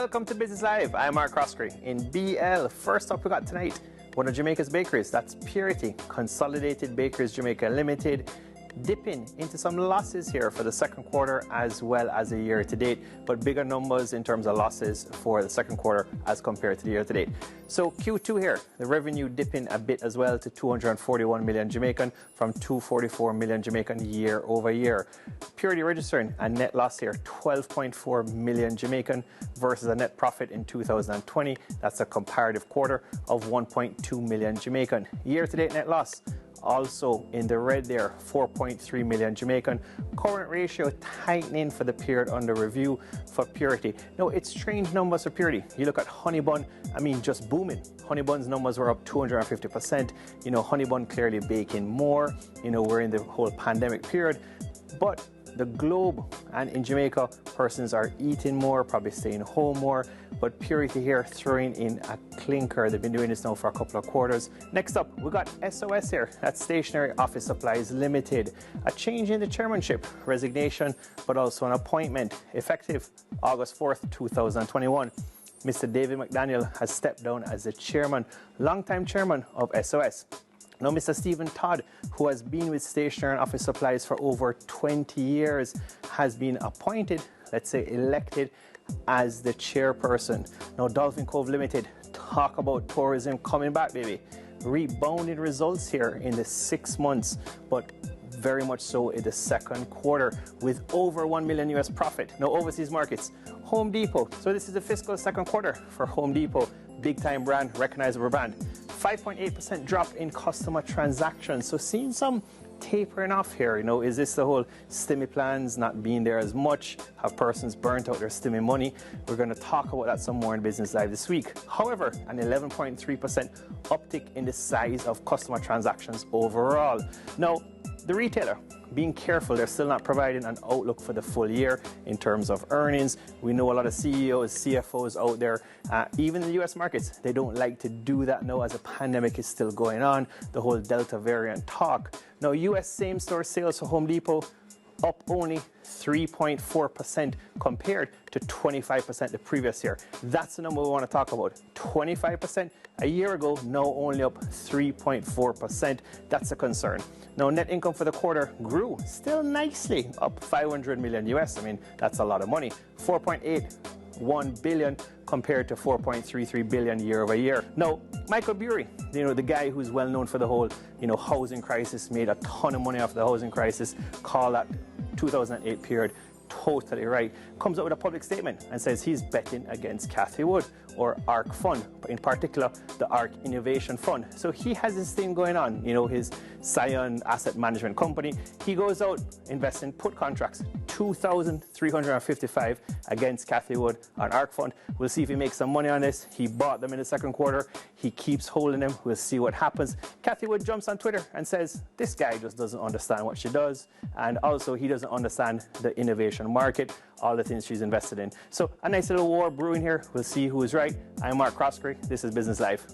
Welcome to Business Live. I'm ARK Croskery in BL. First up we got tonight, one of Jamaica's bakeries. That's Purity, Consolidated Bakeries Jamaica Limited, dipping into some losses here for the second quarter as well as a year to date, but bigger numbers in terms of losses for the second quarter as compared to the year to date. So Q2 here, the revenue dipping a bit as well to 241 million Jamaican from 244 million Jamaican year over year. Purity registering a net loss here, 12.4 million Jamaican versus a net profit in 2020. That's a comparative quarter of 1.2 million Jamaican. Year to date net loss also in the red there, 4.3 million Jamaican. Current ratio tightening for the period under review for Purity. Now, it's strange numbers for Purity. You look at Honey Bun, I mean, just booming. Honey Bun's numbers were up 250%. You know, Honey Bun clearly baking more. You know, we're in the whole pandemic period. But the globe and in Jamaica, persons are eating more, probably staying home more, but Purity here throwing in a clinker. They've been doing this now for a couple of quarters. Next up, we got SOS here. That's Stationery Office Supplies Limited. A change in the chairmanship, resignation, but also an appointment effective August 4th, 2021. Mr. David McDaniel has stepped down as the chairman, longtime chairman of SOS. Now, Mr. Stephen Todd, who has been with Stationery and Office Supplies for over 20 years, has been appointed, let's say elected, as the chairperson. Now, Dolphin Cove Limited, talk about tourism coming back, baby. Rebounding results here in the 6 months, but very much so in the second quarter with over 1 million US profit. Now, overseas markets, Home Depot. So this is the fiscal second quarter for Home Depot, big time brand, recognizable brand. 5.8% drop in customer transactions. So seeing some tapering off here, you know, is this the whole stimmy plans not being there as much? Have persons burnt out their stimmy money? We're going to talk about that some more in Business Live this week. However, an 11.3% uptick in the size of customer transactions overall. Now, the retailer, being careful, they're still not providing an outlook for the full year in terms of earnings. We know a lot of CEOs, CFOs out there, even in the US markets, they don't like to do that now as a pandemic is still going on, the whole Delta variant talk. Now, US same-store sales for Home Depot up only 3.4% compared to 25% the previous year. That's the number we want to talk about. 25% a year ago, now only up 3.4%. That's a concern. Now, net income for the quarter grew still nicely, up 500 million US. I mean, that's a lot of money. 4.81 billion compared to 4.33 billion year over year. Now, Michael Burry, you know, the guy who's well known for the whole, you know, housing crisis, made a ton of money off the housing crisis, call that 2008 period totally right, comes out with a public statement and says he's betting against Cathie Wood or ARK Fund, but in particular the ARK Innovation Fund. So he has this thing going on, you know, his Scion asset management company. He goes out investing put contracts, 2,355 against Cathie Wood on ARK Fund. We'll see if he makes some money on this. He bought them in the second quarter. He keeps holding them. We'll see what happens. Cathie Wood jumps on Twitter and says this guy just doesn't understand what she does, and also he doesn't understand the innovation market, all the things she's invested in. So a nice little war brewing here. We'll see who is right. I'm ARK Croskery. This is Business Live.